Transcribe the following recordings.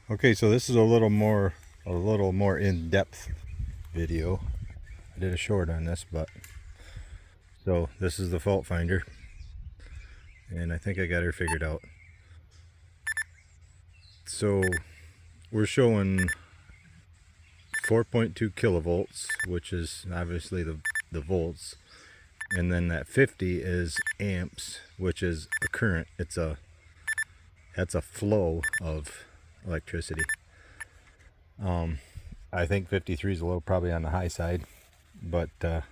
Okay, so this is a little more in-depth video. I did a short on this, but so this is the fault finder, and I think I got her figured out. So we're showing 4.2 kilovolts, which is obviously the volts, and then that 50 is amps, which is a current. That's a flow of electricity. I think 53 is a little probably on the high side, but I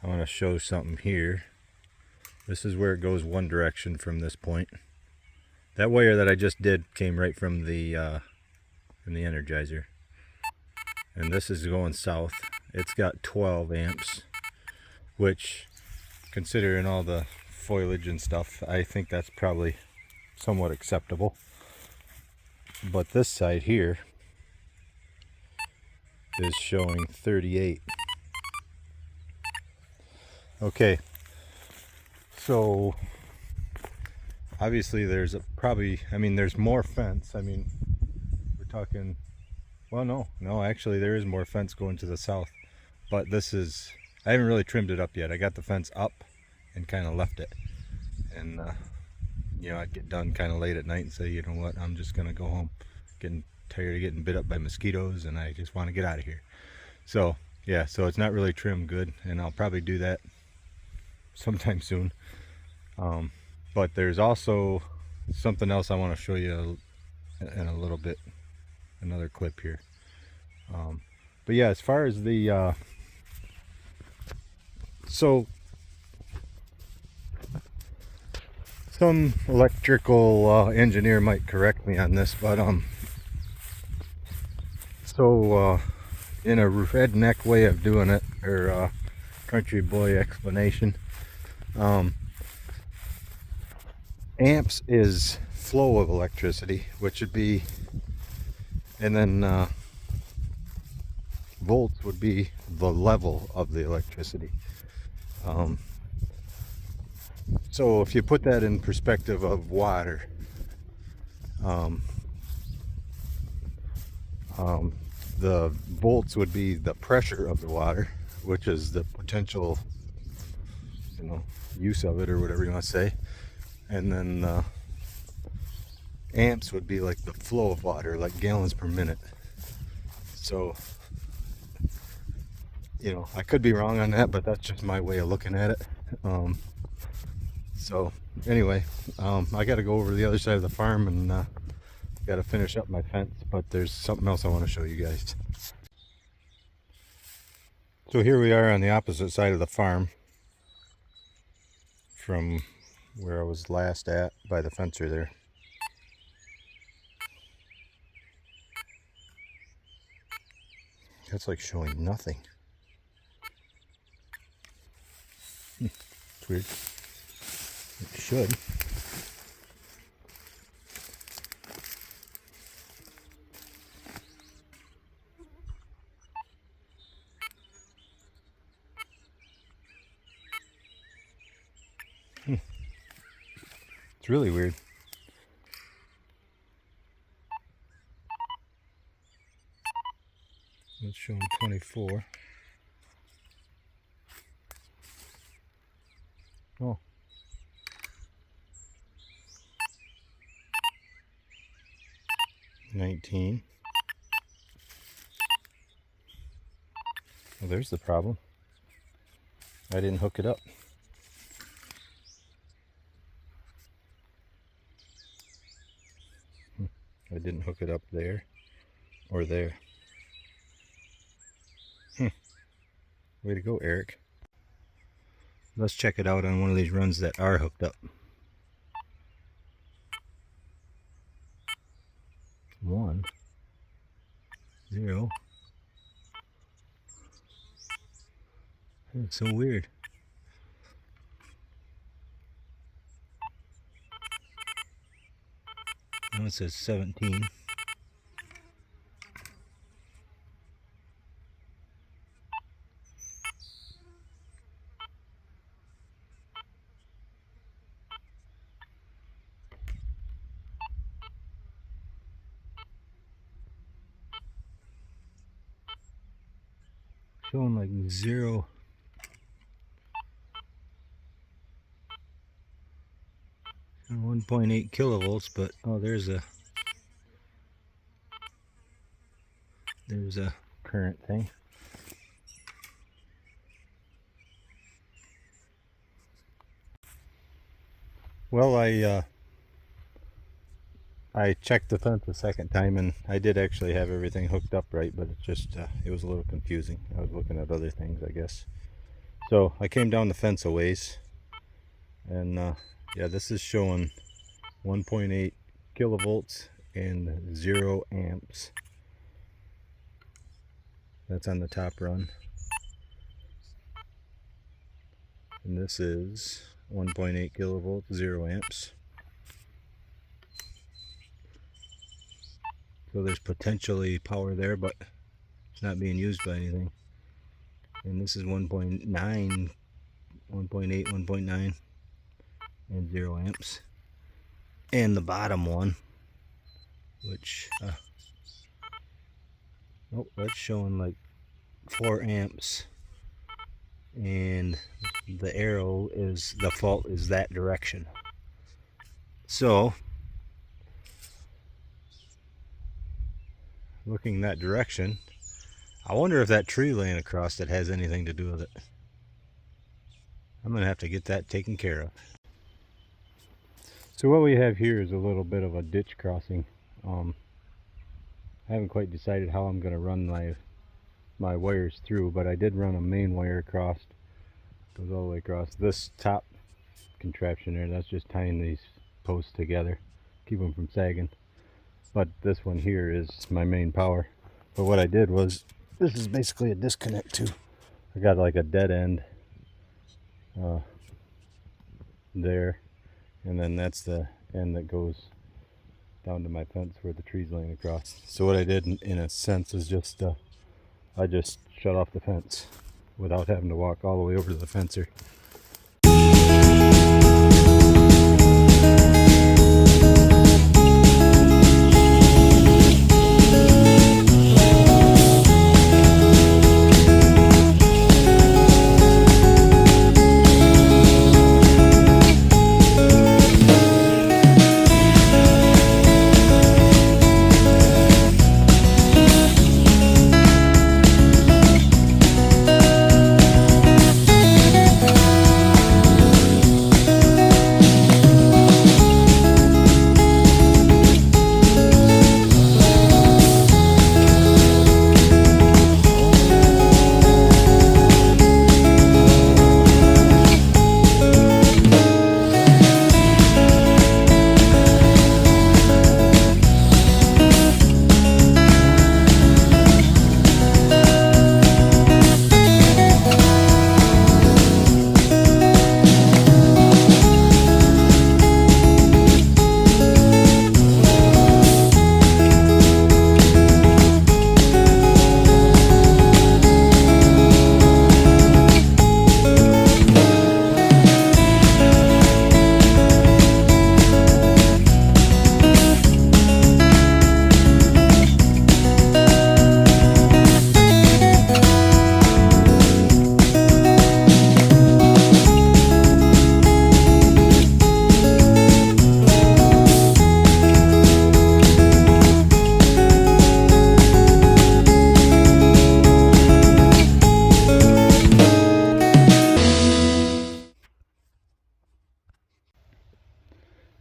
want to show something here. This is where it goes one direction from this point. That wire that I just did came right from the Energizer, and this is going south. It's got 12 amps, which, considering all the foliage and stuff, I think that's probably somewhat acceptable. But this side here is showing 38. Okay, so obviously there's there's more fence. I mean, we're talking, well, no, actually there is more fence going to the south, but I haven't really trimmed it up yet. I got the fence up and kind of left it, and I'd get done kind of late at night and say, you know what, I'm just gonna go home. Getting tired of getting bit up by mosquitoes, and I just want to get out of here. So yeah, so it's not really trimmed good, and I'll probably do that sometime soon. But there's also something else I want to show you in a little bit, another clip here. But yeah, as far as the so some electrical engineer might correct me on this, but in a redneck way of doing it, or country boy explanation, amps is flow of electricity, which would be, and then volts would be the level of the electricity. So if you put that in perspective of water, the volts would be the pressure of the water, which is the potential, use of it, or whatever you want to say. And then amps would be like the flow of water, like gallons per minute. So, I could be wrong on that, but that's just my way of looking at it. So anyway, I got to go over to the other side of the farm and got to finish up my fence, but there's something else I want to show you guys. So here we are on the opposite side of the farm from where I was last at by the fencer there. That's like showing nothing. It's weird. It should. It's really weird. It's showing 24. Oh. $19. Well, there's the problem. I didn't hook it up. I didn't hook it up there or there. Way to go, Eric. Let's check it out on one of these runs that are hooked up. 1, 0. It's so weird. Now it says 17. showing like 1.8 kilovolts, but oh, there's a current thing. Well, I checked the fence a second time, and I did actually have everything hooked up right, but it just it was a little confusing. I was looking at other things, I guess. So I came down the fence a ways, and yeah, this is showing 1.8 kilovolts and 0 amps. That's on the top run. And this is 1.8 kilovolts, 0 amps. So there's potentially power there, but it's not being used by anything. And this is 1.9, 1.8, 1.9, and 0 amps. And the bottom one, which, oh, that's showing like 4 amps. And the arrow is, the fault is that direction. So, looking that direction, I wonder if that tree laying across it has anything to do with it. I'm gonna have to get that taken care of. So what we have here is a little bit of a ditch crossing. I haven't quite decided how I'm gonna run my wires through, but I did run a main wire across. Goes all the way across. This top contraption there, that's just tying these posts together, keep them from sagging. But this one here is my main power. But what I did was, this is basically a disconnect too. I got like a dead end there, and then that's the end that goes down to my fence where the tree's laying across. So what I did in a sense is just I just shut off the fence without having to walk all the way over to the fencer.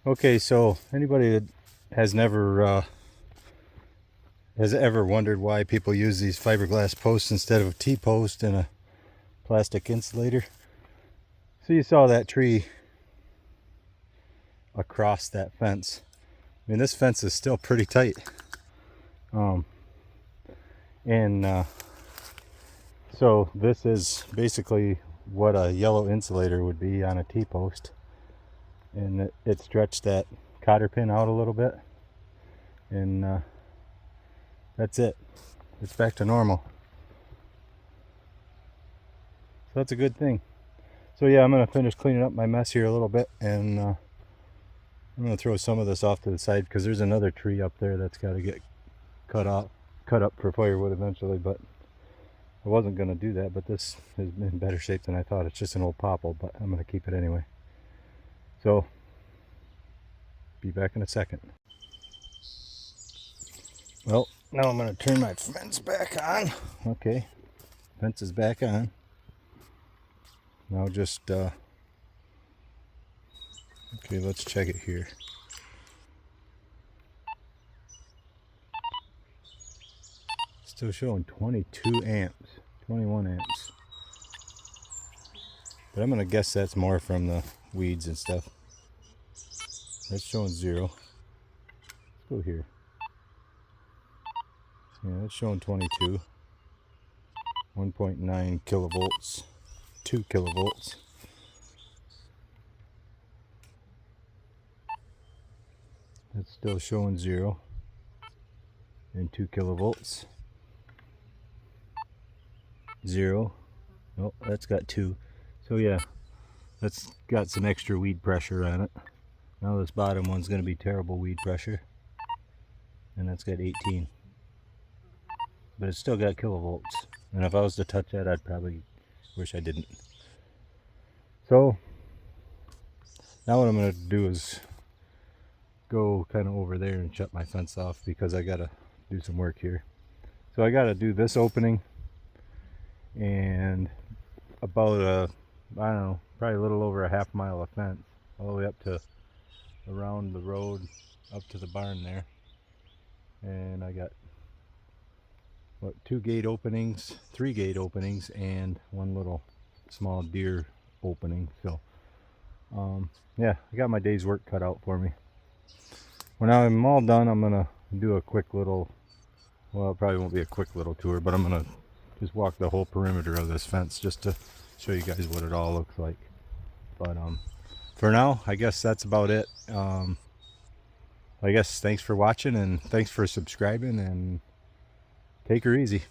Okay, so anybody that has ever wondered why people use these fiberglass posts instead of a T-post and a plastic insulator? So you saw that tree across that fence. I mean, this fence is still pretty tight. So this is basically what a yellow insulator would be on a T-post. And it stretched that cotter pin out a little bit, and that's it. It's back to normal. So that's a good thing. So yeah, I'm gonna finish cleaning up my mess here a little bit, and I'm gonna throw some of this off to the side because there's another tree up there that's got to get cut up for firewood eventually. But I wasn't going to do that, but this is in better shape than I thought. It's just an old popple, but I'm going to keep it anyway. So, be back in a second. Well, now I'm going to turn my fence back on. Okay, fence is back on. Now just, okay, let's check it here. Still showing 22 amps, 21 amps. But I'm going to guess that's more from the weeds and stuff. That's showing 0. Let's go here. Yeah, that's showing 22. 1.9 kilovolts. 2 kilovolts. That's still showing 0. And 2 kilovolts. 0. Oh, that's got 2. So yeah, that's got some extra weed pressure on it. Now this bottom one's going to be terrible weed pressure. And that's got 18. But it's still got kilovolts. And if I was to touch that, I'd probably wish I didn't. So, now what I'm going to do is go kind of over there and shut my fence off because I got to do some work here. So I got to do this opening and about I don't know, probably a little over a half mile of fence all the way up to around the road up to the barn there. And I got what, 2 gate openings, 3 gate openings, and 1 little small deer opening. So yeah, I got my day's work cut out for me. When I'm all done, I'm gonna do a quick little, well, it probably won't be a quick little tour, but I'm gonna just walk the whole perimeter of this fence just to show you guys what it all looks like. But for now, I guess that's about it. I guess thanks for watching and thanks for subscribing, and take her easy.